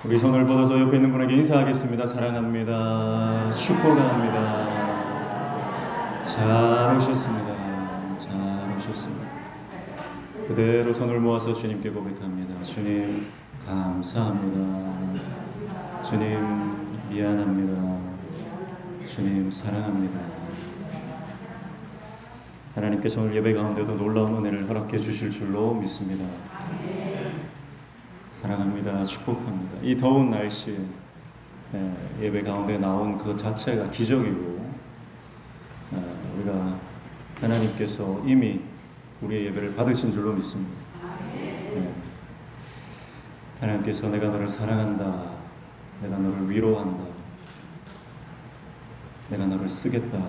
우리 손을 뻗어서 옆에 있는 분에게 인사하겠습니다. 사랑합니다. 축복합니다. 잘 오셨습니다. 잘 오셨습니다. 그대로 손을 모아서 주님께 고백합니다. 주님 감사합니다. 주님 미안합니다. 주님 사랑합니다. 하나님께서 오늘 예배 가운데도 놀라운 은혜를 허락해 주실 줄로 믿습니다. 사랑합니다. 축복합니다. 이 더운 날씨에 예배 가운데 나온 그 자체가 기적이고, 우리가 하나님께서 이미 우리의 예배를 받으신 줄로 믿습니다. 하나님께서 내가 너를 사랑한다, 내가 너를 위로한다, 내가 너를 쓰겠다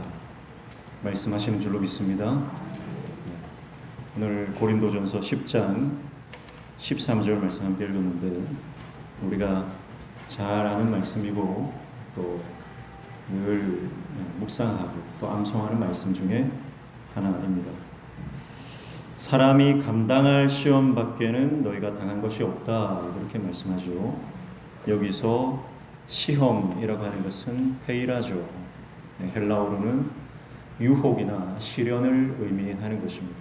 말씀하시는 줄로 믿습니다. 오늘 고린도전서 10장 13절 말씀 함께 읽었는데, 우리가 잘 아는 말씀이고 또 늘 묵상하고 또 암송하는 말씀 중에 하나입니다. 사람이 감당할 시험 밖에는 너희가 당한 것이 없다, 그렇게 말씀하죠. 여기서 시험이라고 하는 것은 헤이라죠. 헬라어로는 유혹이나 시련을 의미하는 것입니다.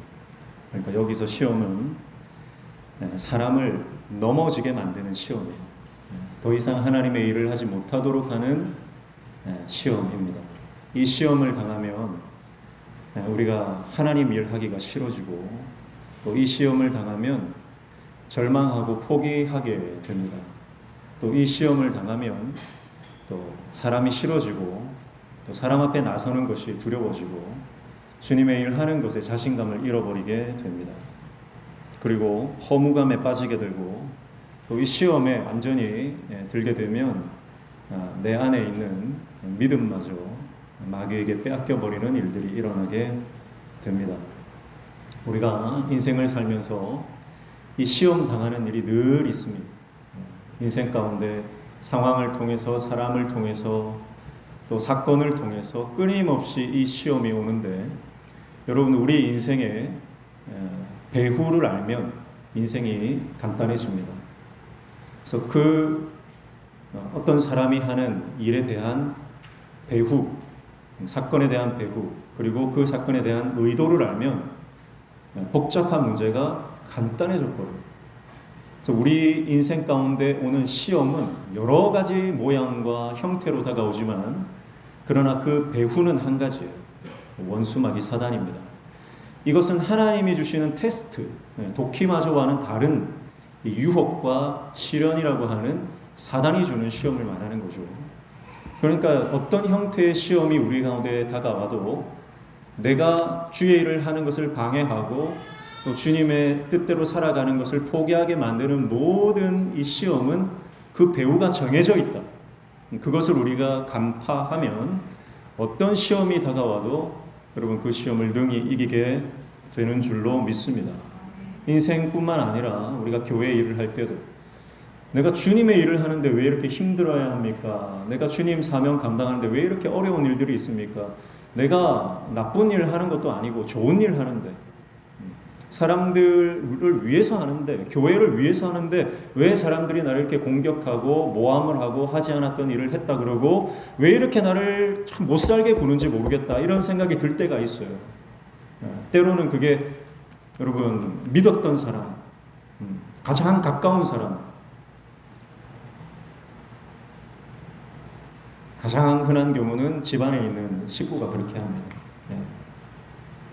그러니까 여기서 시험은 사람을 넘어지게 만드는 시험이에요. 더 이상 하나님의 일을 하지 못하도록 하는 시험입니다. 이 시험을 당하면 우리가 하나님 일하기가 싫어지고, 또 이 시험을 당하면 절망하고 포기하게 됩니다. 또 이 시험을 당하면 또 사람이 싫어지고, 또 사람 앞에 나서는 것이 두려워지고, 주님의 일 하는 것에 자신감을 잃어버리게 됩니다. 그리고 허무감에 빠지게 되고, 또 이 시험에 완전히 들게 되면 내 안에 있는 믿음마저 마귀에게 빼앗겨버리는 일들이 일어나게 됩니다. 우리가 인생을 살면서 이 시험 당하는 일이 늘 있습니다. 인생 가운데 상황을 통해서, 사람을 통해서, 또 사건을 통해서 끊임없이 이 시험이 오는데, 여러분, 우리 인생에 배후를 알면 인생이 간단해집니다. 그래서 어떤 사람이 하는 일에 대한 배후, 사건에 대한 배후, 그리고 그 사건에 대한 의도를 알면 복잡한 문제가 간단해져 버려요. 그래서 우리 인생 가운데 오는 시험은 여러 가지 모양과 형태로 다가오지만, 그러나 그 배후는 한 가지예요. 원수마귀 사단입니다. 이것은 하나님이 주시는 테스트, 도끼마저와는 다른 유혹과 시련이라고 하는 사단이 주는 시험을 말하는 거죠. 그러니까 어떤 형태의 시험이 우리 가운데 다가와도 내가 주의 일을 하는 것을 방해하고 또 주님의 뜻대로 살아가는 것을 포기하게 만드는 모든 이 시험은 그 배후가 정해져 있다. 그것을 우리가 간파하면 어떤 시험이 다가와도 여러분 그 시험을 능히 이기게 되는 줄로 믿습니다. 인생뿐만 아니라 우리가 교회 일을 할 때도, 내가 주님의 일을 하는데 왜 이렇게 힘들어야 합니까? 내가 주님 사명 감당하는데 왜 이렇게 어려운 일들이 있습니까? 내가 나쁜 일 하는 것도 아니고 좋은 일 하는데, 사람들을 위해서 하는데, 교회를 위해서 하는데 왜 사람들이 나를 이렇게 공격하고 모함을 하고 하지 않았던 일을 했다 그러고 왜 이렇게 나를 참 못살게 구는지 모르겠다, 이런 생각이 들 때가 있어요. 때로는 그게 여러분 믿었던 사람, 가장 가까운 사람, 가장 흔한 경우는 집안에 있는 식구가 그렇게 합니다.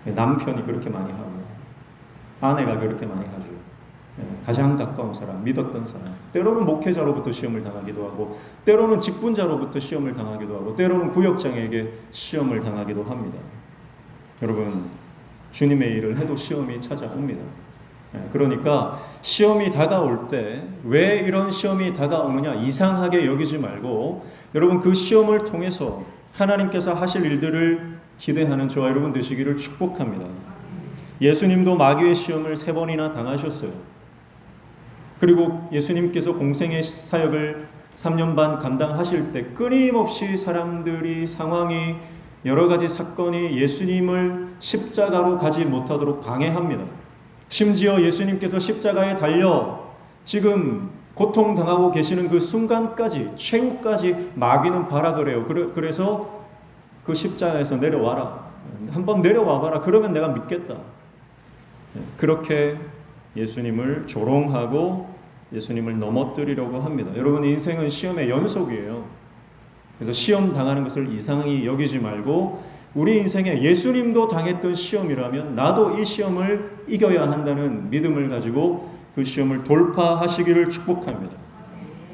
남편이 그렇게 많이 하고 아내가 그렇게 많이 하죠. 가장 가까운 사람, 믿었던 사람, 때로는 목회자로부터 시험을 당하기도 하고, 때로는 직분자로부터 시험을 당하기도 하고, 때로는 구역장에게 시험을 당하기도 합니다. 여러분, 주님의 일을 해도 시험이 찾아옵니다. 그러니까 시험이 다가올 때 왜 이런 시험이 다가오느냐 이상하게 여기지 말고, 여러분 그 시험을 통해서 하나님께서 하실 일들을 기대하는 저와 여러분 되시기를 축복합니다. 예수님도 마귀의 시험을 3번이나 당하셨어요. 그리고 예수님께서 공생의 사역을 3년 반 감당하실 때 끊임없이 사람들이, 상황이, 여러 가지 사건이 예수님을 십자가로 가지 못하도록 방해합니다. 심지어 예수님께서 십자가에 달려 지금 고통당하고 계시는 그 순간까지, 최후까지 마귀는 바라 그래요. 그래서 그 십자가에서 내려와라. 한번 내려와 봐라. 그러면 내가 믿겠다. 그렇게 예수님을 조롱하고 예수님을 넘어뜨리려고 합니다. 여러분, 인생은 시험의 연속이에요. 그래서 시험 당하는 것을 이상히 여기지 말고 우리 인생에 예수님도 당했던 시험이라면 나도 이 시험을 이겨야 한다는 믿음을 가지고 그 시험을 돌파하시기를 축복합니다.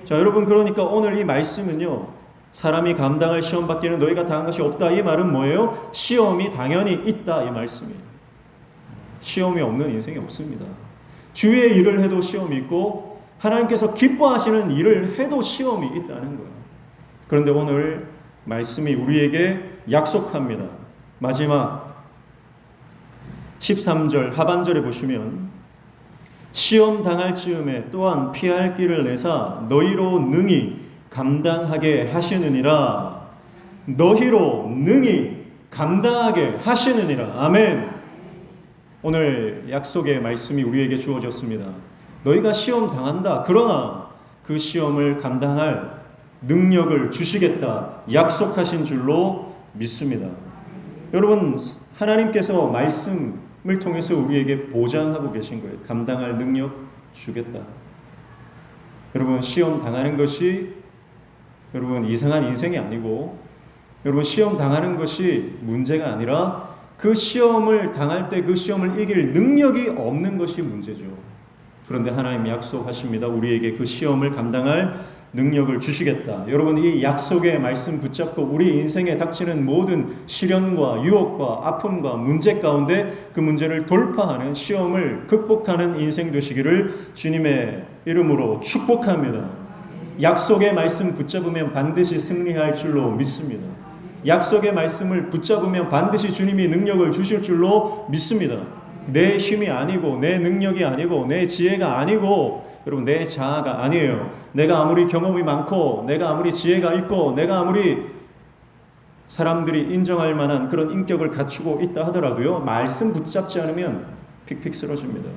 자, 여러분, 그러니까 오늘 이 말씀은요, 사람이 감당할 시험 밖에는 너희가 당한 것이 없다. 이 말은 뭐예요? 시험이 당연히 있다, 이 말씀이에요. 시험이 없는 인생이 없습니다. 주의 일을 해도 시험이 있고 하나님께서 기뻐하시는 일을 해도 시험이 있다는 거예요. 그런데 오늘 말씀이 우리에게 약속합니다. 마지막 13절 하반절에 보시면 시험 당할 즈음에 또한 피할 길을 내사 너희로 능히 감당하게 하시느니라. 너희로 능히 감당하게 하시느니라. 아멘. 오늘 약속의 말씀이 우리에게 주어졌습니다. 너희가 시험 당한다. 그러나 그 시험을 감당할 능력을 주시겠다. 약속하신 줄로 믿습니다. 여러분, 하나님께서 말씀을 통해서 우리에게 보장하고 계신 거예요. 감당할 능력 주겠다. 여러분, 시험 당하는 것이 여러분 이상한 인생이 아니고, 여러분 시험 당하는 것이 문제가 아니라 그 시험을 당할 때 그 시험을 이길 능력이 없는 것이 문제죠. 그런데 하나님이 약속하십니다. 우리에게 그 시험을 감당할 능력을 주시겠다. 여러분, 이 약속의 말씀 붙잡고 우리 인생에 닥치는 모든 시련과 유혹과 아픔과 문제 가운데 그 문제를 돌파하는, 시험을 극복하는 인생 되시기를 주님의 이름으로 축복합니다. 약속의 말씀 붙잡으면 반드시 승리할 줄로 믿습니다. 약속의 말씀을 붙잡으면 반드시 주님이 능력을 주실 줄로 믿습니다. 내 힘이 아니고 내 능력이 아니고 내 지혜가 아니고 여러분 내 자아가 아니에요. 내가 아무리 경험이 많고 내가 아무리 지혜가 있고 내가 아무리 사람들이 인정할 만한 그런 인격을 갖추고 있다 하더라도요, 말씀 붙잡지 않으면 픽픽 쓰러집니다.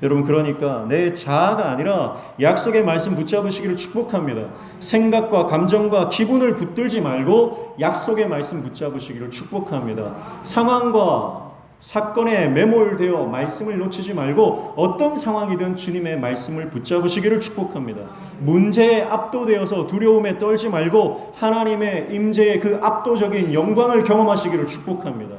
여러분, 그러니까 내 자아가 아니라 약속의 말씀 붙잡으시기를 축복합니다. 생각과 감정과 기분을 붙들지 말고 약속의 말씀 붙잡으시기를 축복합니다. 상황과 사건에 매몰되어 말씀을 놓치지 말고 어떤 상황이든 주님의 말씀을 붙잡으시기를 축복합니다. 문제에 압도되어서 두려움에 떨지 말고 하나님의 임재의 그 압도적인 영광을 경험하시기를 축복합니다.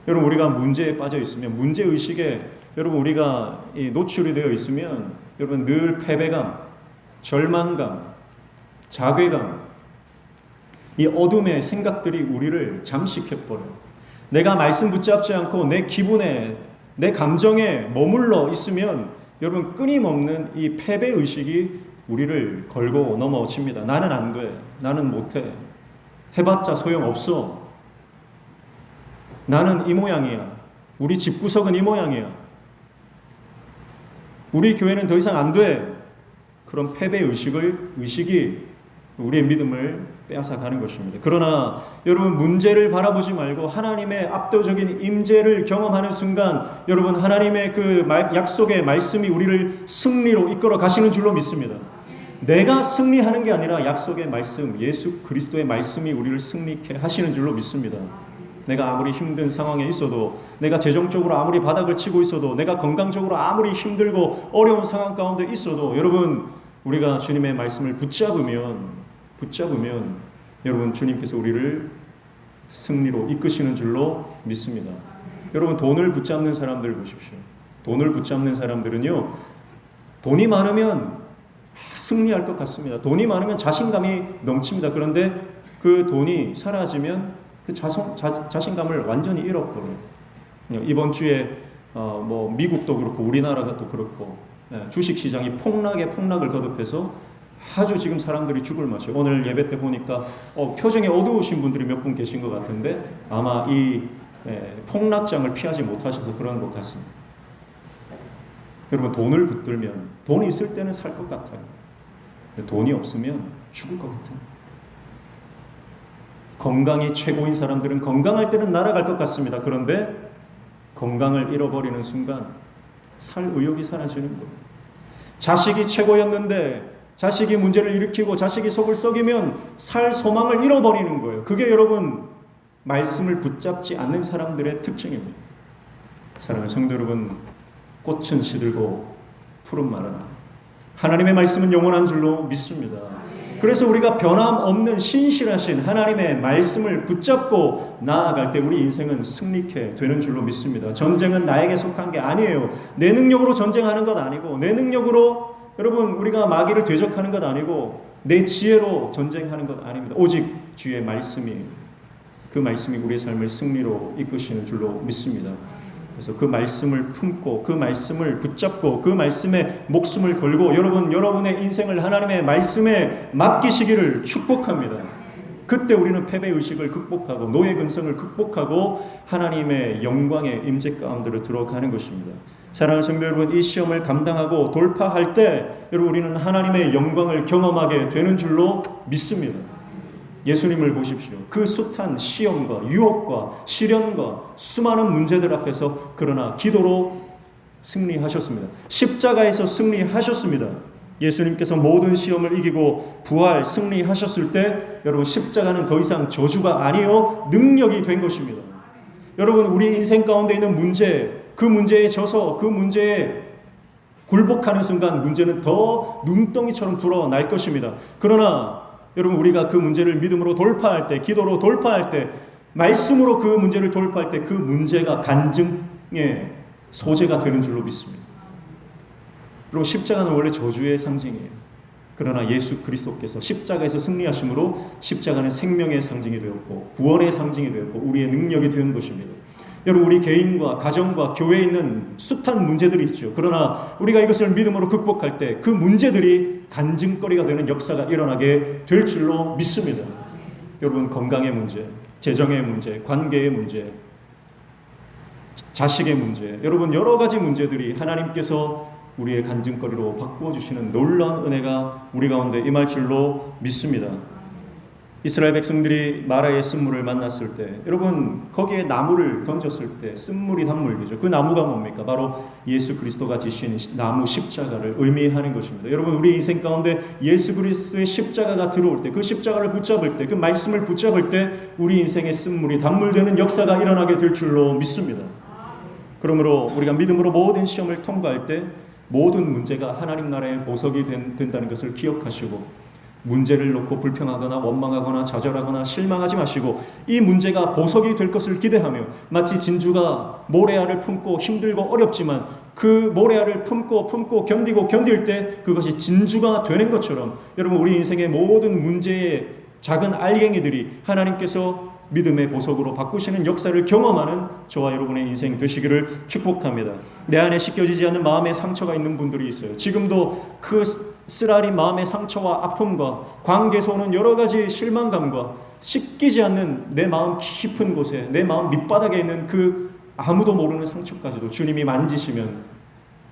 여러분, 우리가 문제에 빠져 있으면, 문제의식에 여러분 우리가 노출이 되어 있으면 여러분 늘 패배감, 절망감, 자괴감, 이 어둠의 생각들이 우리를 잠식해버려요. 내가 말씀 붙잡지 않고 내 기분에, 내 감정에 머물러 있으면 여러분 끊임없는 이 패배의식이 우리를 걸고 넘어집니다. 나는 안 돼. 나는 못해. 해봤자 소용없어. 나는 이 모양이야. 우리 집구석은 이 모양이야. 우리 교회는 더 이상 안 돼. 그런 패배의식이 우리의 믿음을 빼앗아가는 것입니다. 그러나 여러분, 문제를 바라보지 말고 하나님의 압도적인 임재를 경험하는 순간 여러분 하나님의 그 약속의 말씀이 우리를 승리로 이끌어 가시는 줄로 믿습니다. 내가 승리하는 게 아니라 약속의 말씀, 예수 그리스도의 말씀이 우리를 승리케 하시는 줄로 믿습니다. 내가 아무리 힘든 상황에 있어도, 내가 재정적으로 아무리 바닥을 치고 있어도, 내가 건강적으로 아무리 힘들고 어려운 상황 가운데 있어도 여러분, 우리가 주님의 말씀을 붙잡으면 여러분 주님께서 우리를 승리로 이끄시는 줄로 믿습니다. 여러분, 돈을 붙잡는 사람들 보십시오. 돈을 붙잡는 사람들은요, 돈이 많으면 승리할 것 같습니다. 돈이 많으면 자신감이 넘칩니다. 그런데 그 돈이 사라지면 그 자신감을 완전히 잃어버려요. 이번 주에 미국도 그렇고 우리나라가 또 그렇고 주식시장이 폭락을 거듭해서 아주 지금 사람들이 죽을 맛이에요. 오늘 예배 때 보니까 표정이 어두우신 분들이 몇 분 계신 것 같은데 아마 이 폭락장을 피하지 못하셔서 그런 것 같습니다. 여러분, 돈을 붙들면 돈이 있을 때는 살 것 같아요. 근데 돈이 없으면 죽을 것 같아요. 건강이 최고인 사람들은 건강할 때는 날아갈 것 같습니다. 그런데 건강을 잃어버리는 순간 살 의욕이 사라지는 거예요. 자식이 최고였는데 자식이 문제를 일으키고 자식이 속을 썩이면 살 소망을 잃어버리는 거예요. 그게 여러분 말씀을 붙잡지 않는 사람들의 특징입니다. 사랑하는 성도 여러분, 꽃은 시들고 푸른 말은 하나님의 말씀은 영원한 줄로 믿습니다. 그래서 우리가 변함없는 신실하신 하나님의 말씀을 붙잡고 나아갈 때 우리 인생은 승리케 되는 줄로 믿습니다. 전쟁은 나에게 속한 게 아니에요. 내 능력으로 전쟁하는 것 아니고, 내 능력으로 여러분 우리가 마귀를 대적하는 것 아니고, 내 지혜로 전쟁하는 것 아닙니다. 오직 주의 말씀이, 그 말씀이 우리의 삶을 승리로 이끄시는 줄로 믿습니다. 그래서 그 말씀을 품고 그 말씀을 붙잡고 그 말씀에 목숨을 걸고 여러분의 인생을 하나님의 말씀에 맡기시기를 축복합니다. 그때 우리는 패배의식을 극복하고 노예 근성을 극복하고 하나님의 영광의 임재 가운데로 들어가는 것입니다. 사랑하는 성도 여러분, 이 시험을 감당하고 돌파할 때 여러분 우리는 하나님의 영광을 경험하게 되는 줄로 믿습니다. 예수님을 보십시오. 그 숱한 시험과 유혹과 시련과 수많은 문제들 앞에서 그러나 기도로 승리하셨습니다. 십자가에서 승리하셨습니다. 예수님께서 모든 시험을 이기고 부활 승리하셨을 때 여러분 십자가는 더 이상 저주가 아니요 능력이 된 것입니다. 여러분 우리 인생 가운데 있는 문제, 그 문제에 져서 그 문제에 굴복하는 순간 문제는 더 눈덩이처럼 불어날 것입니다. 그러나 여러분 우리가 그 문제를 믿음으로 돌파할 때, 기도로 돌파할 때, 말씀으로 그 문제를 돌파할 때 그 문제가 간증의 소재가 되는 줄로 믿습니다. 여러분 십자가는 원래 저주의 상징이에요. 그러나 예수 그리스도께서 십자가에서 승리하심으로 십자가는 생명의 상징이 되었고 구원의 상징이 되었고 우리의 능력이 된 것입니다. 여러분 우리 개인과 가정과 교회에 있는 숱한 문제들이 있죠. 그러나 우리가 이것을 믿음으로 극복할 때 그 문제들이 간증거리가 되는 역사가 일어나게 될 줄로 믿습니다. 여러분 건강의 문제, 재정의 문제, 관계의 문제, 자식의 문제, 여러분 여러 가지 문제들이 하나님께서 우리의 간증거리로 바꾸어 주시는 놀라운 은혜가 우리 가운데 임할 줄로 믿습니다. 이스라엘 백성들이 마라의 쓴물을 만났을 때 여러분 거기에 나무를 던졌을 때 쓴물이 단물이죠. 그 나무가 뭡니까? 바로 예수 그리스도가 지신 나무 십자가를 의미하는 것입니다. 여러분 우리 인생 가운데 예수 그리스도의 십자가가 들어올 때, 그 십자가를 붙잡을 때, 그 말씀을 붙잡을 때 우리 인생의 쓴물이 단물되는 역사가 일어나게 될 줄로 믿습니다. 그러므로 우리가 믿음으로 모든 시험을 통과할 때 모든 문제가 하나님 나라의 보석이 된다는 것을 기억하시고 문제를 놓고 불평하거나 원망하거나 좌절하거나 실망하지 마시고 이 문제가 보석이 될 것을 기대하며 마치 진주가 모래알을 품고 힘들고 어렵지만 그 모래알을 품고 견딜 때 그것이 진주가 되는 것처럼 여러분 우리 인생의 모든 문제의 작은 알갱이들이 하나님께서 믿음의 보석으로 바꾸시는 역사를 경험하는 저와 여러분의 인생 되시기를 축복합니다. 내 안에 씻겨지지 않는 마음의 상처가 있는 분들이 있어요. 지금도 그 쓰라린 마음의 상처와 아픔과 관계에서 오는 여러 가지 실망감과 씻기지 않는 내 마음 깊은 곳에, 내 마음 밑바닥에 있는 그 아무도 모르는 상처까지도 주님이 만지시면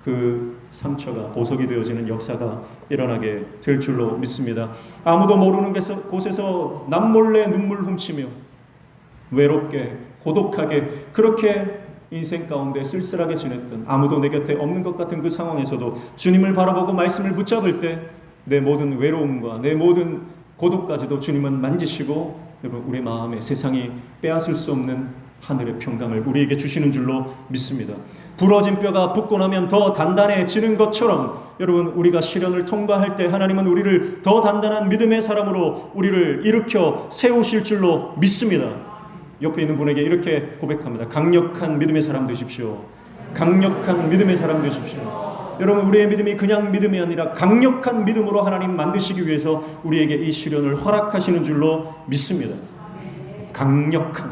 그 상처가 보석이 되어지는 역사가 일어나게 될 줄로 믿습니다. 아무도 모르는 곳에서 남몰래 눈물 훔치며 외롭게 고독하게 그렇게 인생 가운데 쓸쓸하게 지냈던 아무도 내 곁에 없는 것 같은 그 상황에서도 주님을 바라보고 말씀을 붙잡을 때 내 모든 외로움과 내 모든 고독까지도 주님은 만지시고 여러분 우리 마음에 세상이 빼앗을 수 없는 하늘의 평강을 우리에게 주시는 줄로 믿습니다. 부러진 뼈가 붙고 나면 더 단단해지는 것처럼 여러분 우리가 시련을 통과할 때 하나님은 우리를 더 단단한 믿음의 사람으로 우리를 일으켜 세우실 줄로 믿습니다. 옆에 있는 분에게 이렇게 고백합니다. 강력한 믿음의 사람 되십시오. 강력한 믿음의 사람 되십시오. 여러분 우리의 믿음이 그냥 믿음이 아니라 강력한 믿음으로 하나님 만드시기 위해서 우리에게 이 시련을 허락하시는 줄로 믿습니다. 강력한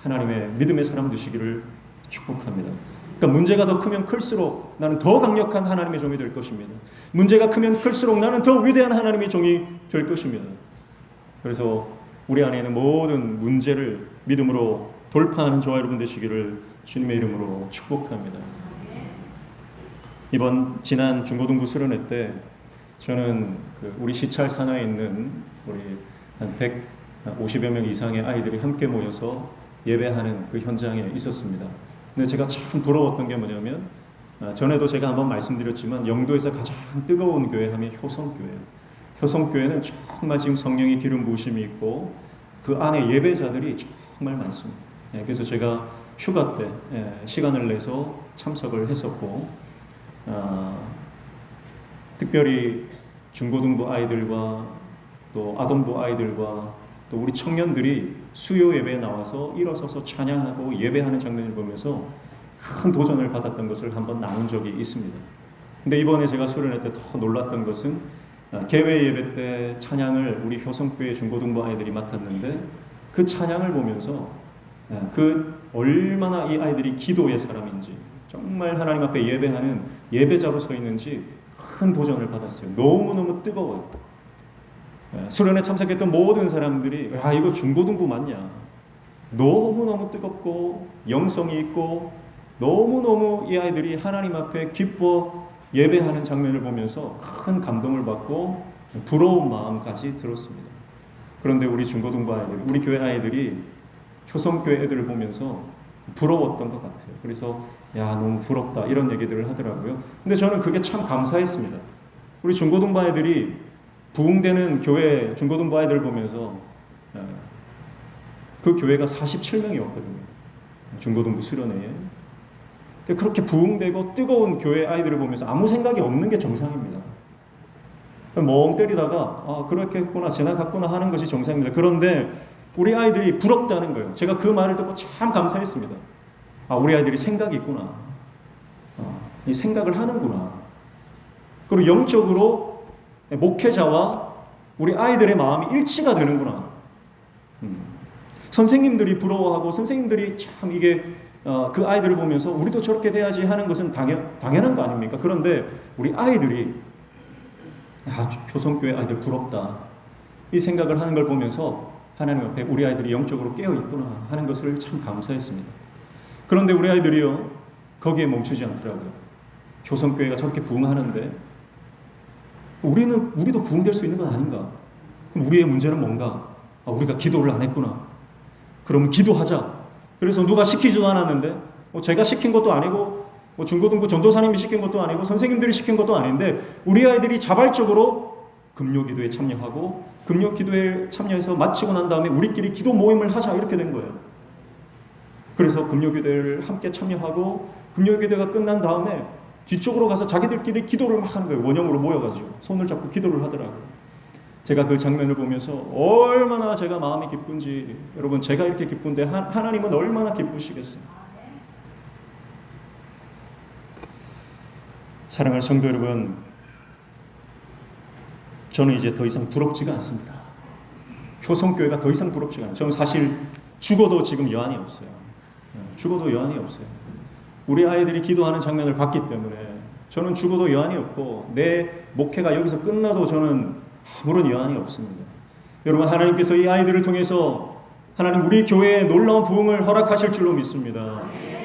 하나님의 믿음의 사람 되시기를 축복합니다. 그러니까 문제가 더 크면 클수록 나는 더 강력한 하나님의 종이 될 것입니다. 문제가 크면 클수록 나는 더 위대한 하나님의 종이 될 것입니다. 그래서 우리 안에 있는 모든 문제를 믿음으로 돌파하는 저와 여러분 되시기를 주님의 이름으로 축복합니다. 이번 지난 중고등부 수련회 때 저는 우리 시찰 산하에 있는 우리 한 150여 명 이상의 아이들이 함께 모여서 예배하는 그 현장에 있었습니다. 근데 제가 참 부러웠던 게 뭐냐면 전에도 제가 한번 말씀드렸지만 영도에서 가장 뜨거운 교회 하면 효성교회예요. 효성교회는 정말 지금 성령의 기름 부으심이 있고 그 안에 예배자들이 정말 많습니다. 그래서 제가 휴가 때 시간을 내서 참석을 했었고 특별히 중고등부 아이들과 또 아동부 아이들과 또 우리 청년들이 수요 예배에 나와서 일어서서 찬양하고 예배하는 장면을 보면서 큰 도전을 받았던 것을 한번 나눈 적이 있습니다. 근데 이번에 제가 수련회 때 더 놀랐던 것은 개회 예배 때 찬양을 우리 효성교회 중고등부 아이들이 맡았는데 그 찬양을 보면서 그 얼마나 이 아이들이 기도의 사람인지 정말 하나님 앞에 예배하는 예배자로 서 있는지 큰 도전을 받았어요. 너무너무 뜨거워요. 수련회 참석했던 모든 사람들이 야 이거 중고등부 맞냐? 너무너무 뜨겁고 영성이 있고 너무너무 이 아이들이 하나님 앞에 기뻐 예배하는 장면을 보면서 큰 감동을 받고 부러운 마음까지 들었습니다. 그런데 우리 중고등부 아이들, 우리 교회 아이들이 효성교회 애들을 보면서 부러웠던 것 같아요. 그래서 야 너무 부럽다 이런 얘기들을 하더라고요. 근데 저는 그게 참 감사했습니다. 우리 중고등부 아이들이 부흥되는 교회 중고등부 아이들을 보면서 그 교회가 47명이었거든요. 중고등부 수련회에. 그렇게 부흥되고 뜨거운 교회 아이들을 보면서 아무 생각이 없는 게 정상입니다. 멍 때리다가 그렇게 했구나 지나갔구나 하는 것이 정상입니다. 그런데 우리 아이들이 부럽다는 거예요. 제가 그 말을 듣고 참 감사했습니다. 우리 아이들이 생각이 있구나. 이 생각을 하는구나. 그리고 영적으로 목회자와 우리 아이들의 마음이 일치가 되는구나. 선생님들이 부러워하고 선생님들이 참 이게 그 아이들을 보면서 우리도 저렇게 돼야지 하는 것은 당연한 거 아닙니까? 그런데 우리 아이들이 효성교회 아이들 부럽다 이 생각을 하는 걸 보면서 하나님 앞에 우리 아이들이 영적으로 깨어 있구나 하는 것을 참 감사했습니다. 그런데 우리 아이들이요 거기에 멈추지 않더라고요. 효성교회가 저렇게 부흥하는데 우리도 부흥될 수 있는 건 아닌가? 그럼 우리의 문제는 뭔가? 우리가 기도를 안 했구나. 그러면 기도하자. 그래서 누가 시키지도 않았는데 제가 시킨 것도 아니고 중고등부 전도사님이 시킨 것도 아니고 선생님들이 시킨 것도 아닌데 우리 아이들이 자발적으로 금요기도에 참여하고 금요기도에 참여해서 마치고 난 다음에 우리끼리 기도 모임을 하자 이렇게 된 거예요. 그래서 금요기도를 함께 참여하고 금요기도가 끝난 다음에 뒤쪽으로 가서 자기들끼리 기도를 막 하는 거예요. 원형으로 모여가지고 손을 잡고 기도를 하더라고요. 제가 그 장면을 보면서 얼마나 제가 마음이 기쁜지 여러분 제가 이렇게 기쁜데 하나님은 얼마나 기쁘시겠어요. 사랑하는 성도 여러분, 저는 이제 더 이상 부럽지가 않습니다. 효성교회가 더 이상 부럽지가 않아요. 저는 사실 죽어도 지금 여한이 없어요. 죽어도 여한이 없어요. 우리 아이들이 기도하는 장면을 봤기 때문에 저는 죽어도 여한이 없고 내 목회가 여기서 끝나도 저는 아무런 여한이 없습니다. 여러분 하나님께서 이 아이들을 통해서 하나님 우리 교회에 놀라운 부흥을 허락하실 줄로 믿습니다.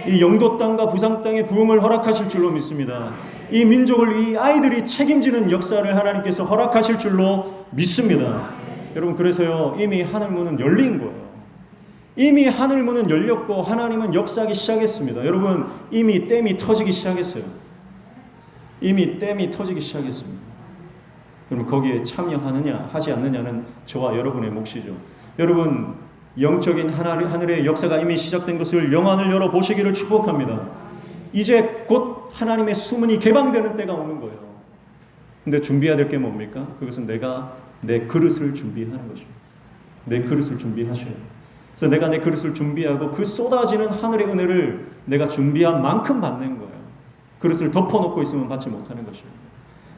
이 영도 땅과 부산 땅의 부흥을 허락하실 줄로 믿습니다. 이 민족을 이 아이들이 책임지는 역사를 하나님께서 허락하실 줄로 믿습니다. 여러분 그래서요 이미 하늘문은 열린 거예요. 이미 하늘문은 열렸고 하나님은 역사하기 시작했습니다. 여러분 이미 댐이 터지기 시작했어요. 이미 댐이 터지기 시작했습니다. 여러분 거기에 참여하느냐 하지 않느냐는 저와 여러분의 몫이죠. 여러분 영적인 하늘의 역사가 이미 시작된 것을 영안을 열어보시기를 축복합니다. 이제 곧 하나님의 수문이 개방되는 때가 오는 거예요. 근데 준비해야 될 게 뭡니까? 그것은 내가 내 그릇을 준비하는 것입니다. 내 그릇을 준비하셔야 돼요. 그래서 내가 내 그릇을 준비하고 그 쏟아지는 하늘의 은혜를 내가 준비한 만큼 받는 거예요. 그릇을 덮어놓고 있으면 받지 못하는 것입니다.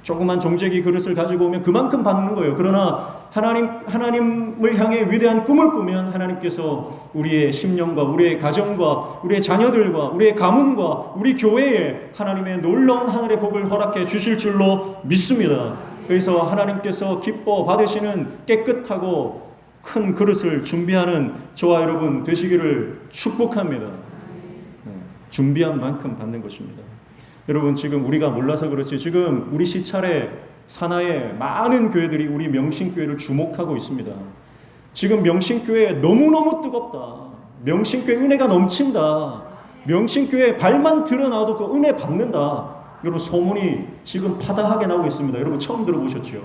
조그만 종재기 그릇을 가지고 오면 그만큼 받는 거예요. 그러나 하나님을 향해 위대한 꿈을 꾸면 하나님께서 우리의 심령과 우리의 가정과 우리의 자녀들과 우리의 가문과 우리 교회에 하나님의 놀라운 하늘의 복을 허락해 주실 줄로 믿습니다. 그래서 하나님께서 기뻐 받으시는 깨끗하고 큰 그릇을 준비하는 저와 여러분 되시기를 축복합니다. 준비한 만큼 받는 것입니다. 여러분 지금 우리가 몰라서 그렇지 지금 우리 시찰에 산하에 많은 교회들이 우리 명신교회를 주목하고 있습니다. 지금 명신교회 너무너무 뜨겁다. 명신교회 은혜가 넘친다. 명신교회 발만 드러나도 그 은혜 받는다. 여러분 소문이 지금 파다하게 나오고 있습니다. 여러분 처음 들어보셨죠?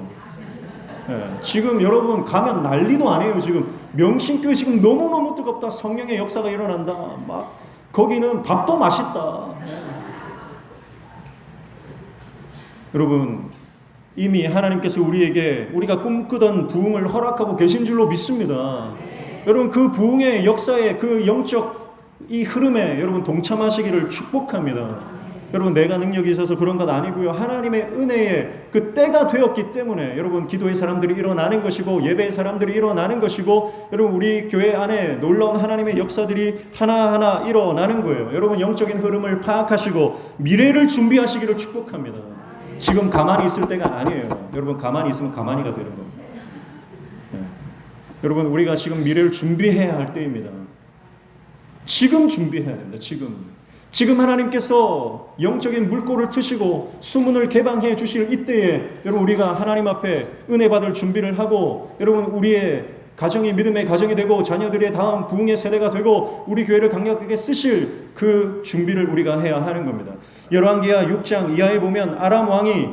예, 지금 여러분 가면 난리도 아니에요. 지금 명신교회 지금 너무너무 뜨겁다. 성령의 역사가 일어난다. 막 거기는 밥도 맛있다. 여러분 이미 하나님께서 우리에게 우리가 꿈꾸던 부흥을 허락하고 계신 줄로 믿습니다. 여러분 그 부흥의 역사의 그 영적 이 흐름에 여러분 동참하시기를 축복합니다. 여러분 내가 능력이 있어서 그런 것 아니고요. 하나님의 은혜에 그 때가 되었기 때문에 여러분 기도의 사람들이 일어나는 것이고 예배의 사람들이 일어나는 것이고 여러분 우리 교회 안에 놀라운 하나님의 역사들이 하나하나 일어나는 거예요. 여러분 영적인 흐름을 파악하시고 미래를 준비하시기를 축복합니다. 지금 가만히 있을 때가 아니에요. 여러분 가만히 있으면 가만히가 되는 겁니다. 네. 여러분 우리가 지금 미래를 준비해야 할 때입니다. 지금 준비해야 됩니다. 지금 하나님께서 영적인 물꼬를 트시고 수문을 개방해 주실 이때에 여러분 우리가 하나님 앞에 은혜 받을 준비를 하고 여러분 우리의 가정이 믿음의 가정이 되고 자녀들의 다음 부흥의 세대가 되고 우리 교회를 강력하게 쓰실 그 준비를 우리가 해야 하는 겁니다. 열왕기하 6장 이하에 보면 아람 왕이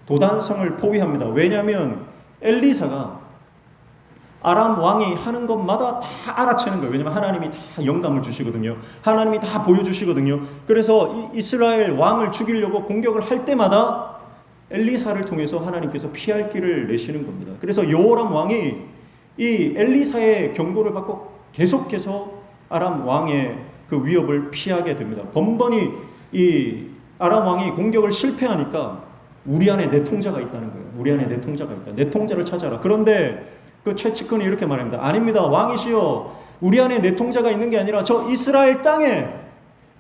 도단성을 포위합니다. 왜냐하면 엘리사가 아람 왕이 하는 것마다 다 알아채는 거예요. 왜냐하면 하나님이 다 영감을 주시거든요. 하나님이 다 보여주시거든요. 그래서 이스라엘 왕을 죽이려고 공격을 할 때마다 엘리사를 통해서 하나님께서 피할 길을 내시는 겁니다. 그래서 여호람 왕이 이 엘리사의 경고를 받고 계속해서 아람 왕의 그 위협을 피하게 됩니다. 번번이 이 아람 왕이 공격을 실패하니까 우리 안에 내 통자가 있다는 거예요. 우리 안에 내 통자가 있다. 내 통자를 찾아라. 그런데 그 최측근이 이렇게 말합니다. 아닙니다. 왕이시여, 우리 안에 내 통자가 있는 게 아니라 저 이스라엘 땅에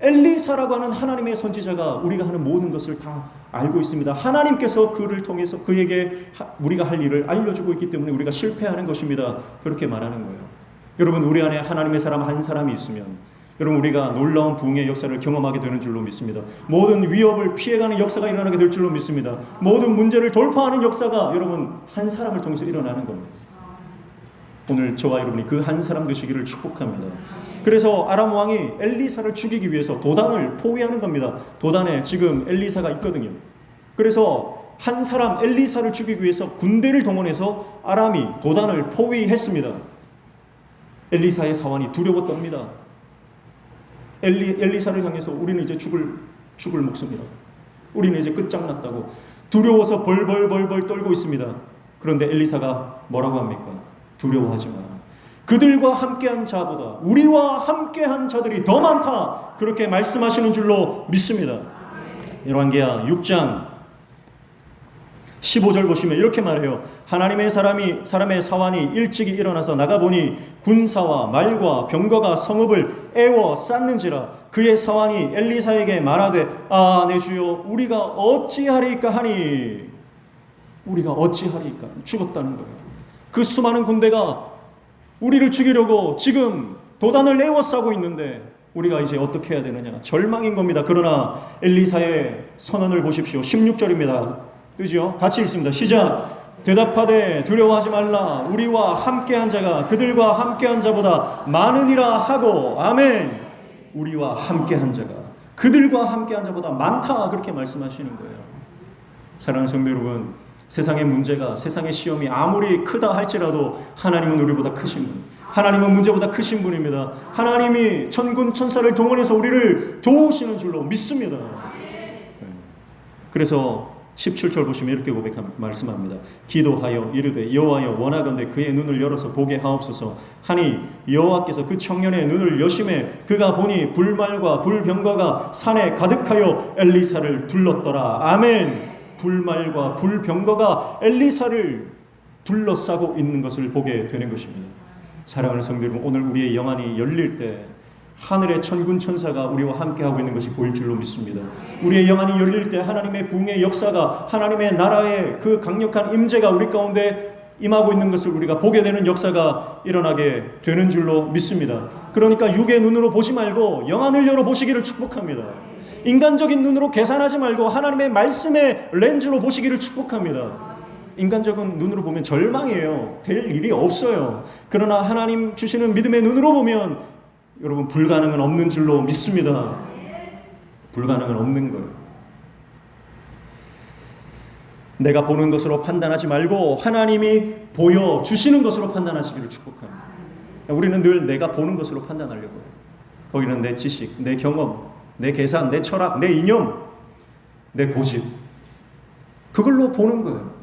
엘리사라고 하는 하나님의 선지자가 우리가 하는 모든 것을 다 알고 있습니다. 하나님께서 그를 통해서 그에게 우리가 할 일을 알려주고 있기 때문에 우리가 실패하는 것입니다. 그렇게 말하는 거예요. 여러분 우리 안에 하나님의 사람 한 사람이 있으면 여러분 우리가 놀라운 부흥의 역사를 경험하게 되는 줄로 믿습니다. 모든 위협을 피해가는 역사가 일어나게 될 줄로 믿습니다. 모든 문제를 돌파하는 역사가 여러분 한 사람을 통해서 일어나는 겁니다. 오늘 저와 여러분이 그 한 사람 되시기를 축복합니다. 그래서 아람 왕이 엘리사를 죽이기 위해서 도단을 포위하는 겁니다. 도단에 지금 엘리사가 있거든요. 그래서 한 사람 엘리사를 죽이기 위해서 군대를 동원해서 아람이 도단을 포위했습니다. 엘리사의 사환이 두려워 떱니다. 엘리사를 향해서 우리는 이제 죽을 목숨이라고, 우리는 이제 끝장났다고 두려워서 벌벌 떨고 있습니다. 그런데 엘리사가 뭐라고 합니까? 두려워하지 마라. 그들과 함께한 자보다 우리와 함께한 자들이 더 많다. 그렇게 말씀하시는 줄로 믿습니다. 열왕기하 6장 15절 보시면 이렇게 말해요. 하나님의 사람의 사환이 일찍이 일어나서 나가보니 군사와 말과 병거가 성읍을 애워 쌌는지라. 그의 사환이 엘리사에게 말하되 아 내 주여 우리가 어찌하리까 하니. 우리가 어찌하리까. 죽었다는 거예요. 그 수많은 군대가 우리를 죽이려고 지금 도단을 에워싸고 있는데 우리가 이제 어떻게 해야 되느냐. 절망인 겁니다. 그러나 엘리사의 선언을 보십시오. 16절입니다. 뜨지요? 같이 읽습니다. 시작. 대답하되 두려워하지 말라. 우리와 함께한 자가 그들과 함께한 자보다 많으니라 하고. 아멘. 우리와 함께한 자가 그들과 함께한 자보다 많다. 그렇게 말씀하시는 거예요. 사랑하는 성도 여러분, 세상의 문제가, 세상의 시험이 아무리 크다 할지라도 하나님은 우리보다 크신 분, 하나님은 문제보다 크신 분입니다. 하나님이 천군 천사를 동원해서 우리를 도우시는 줄로 믿습니다. 그래서 17절 보시면 이렇게 말씀합니다. 기도하여 이르되 여호와여 원하건대 그의 눈을 열어서 보게 하옵소서 하니 여호와께서 그 청년의 눈을 여심해 그가 보니 불말과 불병거가 산에 가득하여 엘리사를 둘렀더라. 아멘. 불말과 불병거가 엘리사를 둘러싸고 있는 것을 보게 되는 것입니다. 사랑하는 성도 여러분, 오늘 우리의 영안이 열릴 때 하늘의 천군 천사가 우리와 함께하고 있는 것이 보일 줄로 믿습니다. 우리의 영안이 열릴 때 하나님의 부흥의 역사가, 하나님의 나라의 그 강력한 임재가 우리 가운데 임하고 있는 것을 우리가 보게 되는 역사가 일어나게 되는 줄로 믿습니다. 그러니까 육의 눈으로 보지 말고 영안을 열어 보시기를 축복합니다. 인간적인 눈으로 계산하지 말고 하나님의 말씀의 렌즈로 보시기를 축복합니다. 인간적인 눈으로 보면 절망이에요. 될 일이 없어요. 그러나 하나님 주시는 믿음의 눈으로 보면 여러분 불가능은 없는 줄로 믿습니다. 불가능은 없는 거예요. 내가 보는 것으로 판단하지 말고 하나님이 보여주시는 것으로 판단하시기를 축복합니다. 우리는 늘 내가 보는 것으로 판단하려고 해요. 거기는 내 지식, 내 경험, 내 계산, 내 철학, 내 이념, 내 고집, 그걸로 보는 거예요.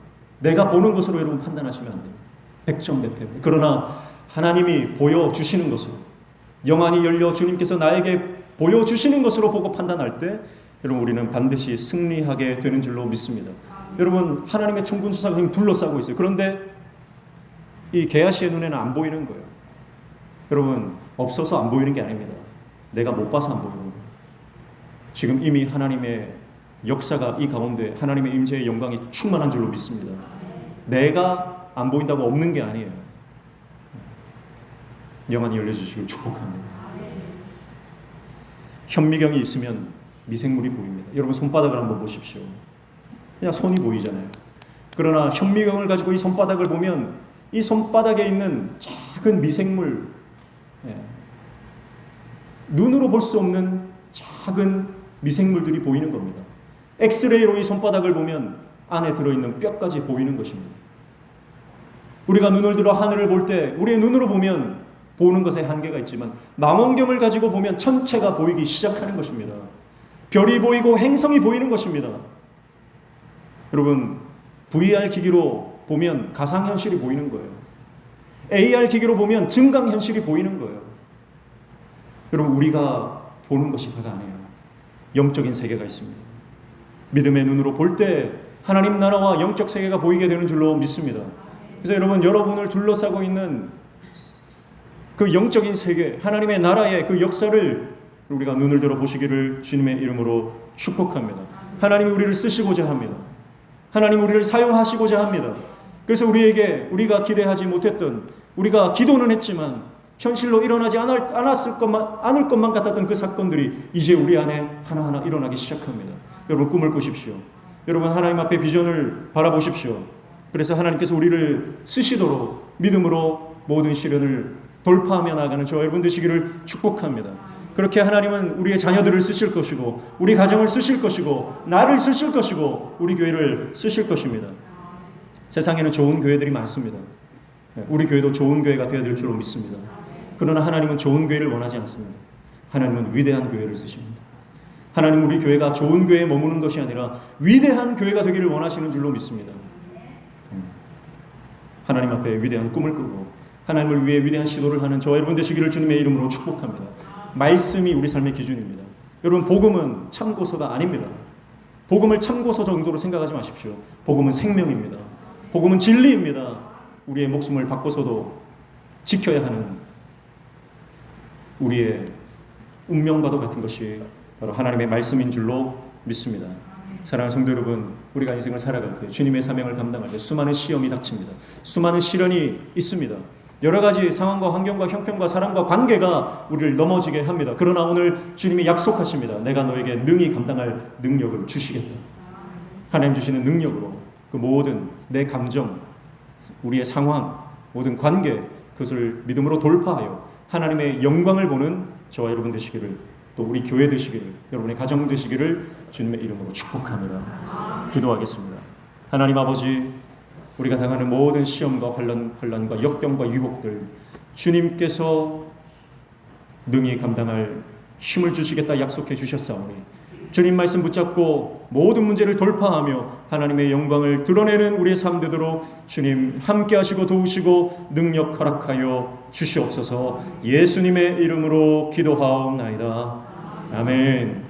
내가 보는 것으로 여러분 판단하시면 안 돼요. 100점 100점. 그러나 하나님이 보여주시는 것으로, 영안이 열려 주님께서 나에게 보여주시는 것으로 보고 판단할 때 여러분 우리는 반드시 승리하게 되는 줄로 믿습니다. 여러분 하나님의 천군수사가 지금 둘러싸고 있어요. 그런데 이 게하시의 눈에는 안 보이는 거예요. 여러분 없어서 안 보이는 게 아닙니다. 내가 못 봐서 안 보이는 거예요. 지금 이미 하나님의 역사가 이 가운데 하나님의 임재의 영광이 충만한 줄로 믿습니다. 내가 안 보인다고 없는 게 아니에요. 영안이 열려주시길 축복합니다. 현미경이 있으면 미생물이 보입니다. 여러분 손바닥을 한번 보십시오. 그냥 손이 보이잖아요. 그러나 현미경을 가지고 이 손바닥을 보면 이 손바닥에 있는 작은 미생물, 눈으로 볼 수 없는 작은 미생물들이 보이는 겁니다. 엑스레이로 이 손바닥을 보면 안에 들어있는 뼈까지 보이는 것입니다. 우리가 눈을 들어 하늘을 볼 때 우리의 눈으로 보면 보는 것에 한계가 있지만 망원경을 가지고 보면 전체가 보이기 시작하는 것입니다. 별이 보이고 행성이 보이는 것입니다. 여러분 VR 기기로 보면 가상현실이 보이는 거예요. AR 기기로 보면 증강현실이 보이는 거예요. 여러분 우리가 보는 것이 다가 아니에요. 영적인 세계가 있습니다. 믿음의 눈으로 볼 때 하나님 나라와 영적 세계가 보이게 되는 줄로 믿습니다. 그래서 여러분 여러분을 둘러싸고 있는 그 영적인 세계, 하나님의 나라의 그 역사를 우리가 눈을 들어 보시기를 주님의 이름으로 축복합니다. 하나님이 우리를 쓰시고자 합니다. 하나님 우리를 사용하시고자 합니다. 그래서 우리에게 우리가 기대하지 못했던, 우리가 기도는 했지만 현실로 일어나지 않을 것만 같았던 그 사건들이 이제 우리 안에 하나하나 일어나기 시작합니다. 여러분 꿈을 꾸십시오. 여러분 하나님 앞에 비전을 바라보십시오. 그래서 하나님께서 우리를 쓰시도록 믿음으로 모든 시련을 돌파하며 나가는 저와 여러분 되시기를 축복합니다. 그렇게 하나님은 우리의 자녀들을 쓰실 것이고 우리 가정을 쓰실 것이고 나를 쓰실 것이고 우리 교회를 쓰실 것입니다. 세상에는 좋은 교회들이 많습니다. 우리 교회도 좋은 교회가 되어야 될 줄로 믿습니다. 그러나 하나님은 좋은 교회를 원하지 않습니다. 하나님은 위대한 교회를 쓰십니다. 하나님은 우리 교회가 좋은 교회에 머무는 것이 아니라 위대한 교회가 되기를 원하시는 줄로 믿습니다. 하나님 앞에 위대한 꿈을 꾸고 하나님을 위해 위대한 시도를 하는 저와 여러분 되시기를 주님의 이름으로 축복합니다. 말씀이 우리 삶의 기준입니다. 여러분 복음은 참고서가 아닙니다. 복음을 참고서 정도로 생각하지 마십시오. 복음은 생명입니다. 복음은 진리입니다. 우리의 목숨을 바꿔서도 지켜야 하는 우리의 운명과도 같은 것이 바로 하나님의 말씀인 줄로 믿습니다. 사랑하는 성도 여러분, 우리가 인생을 살아갈 때 주님의 사명을 감당할 때 수많은 시험이 닥칩니다. 수많은 시련이 있습니다. 여러 가지 상황과 환경과 형편과 사람과 관계가 우리를 넘어지게 합니다. 그러나 오늘 주님이 약속하십니다. 내가 너에게 능히 감당할 능력을 주시겠다. 하나님 주시는 능력으로 그 모든 내 감정, 우리의 상황, 모든 관계, 그것을 믿음으로 돌파하여 하나님의 영광을 보는 저와 여러분 되시기를, 또 우리 교회 되시기를, 여러분의 가정 되시기를 주님의 이름으로 축복합니다. 기도하겠습니다. 하나님 아버지, 우리가 당하는 모든 시험과 환난과 역병과 유혹들 주님께서 능히 감당할 힘을 주시겠다 약속해 주셨사오니 주님 말씀 붙잡고 모든 문제를 돌파하며 하나님의 영광을 드러내는 우리의 삶 되도록 주님 함께 하시고 도우시고 능력 허락하여 주시옵소서. 예수님의 이름으로 기도하옵나이다. 아멘.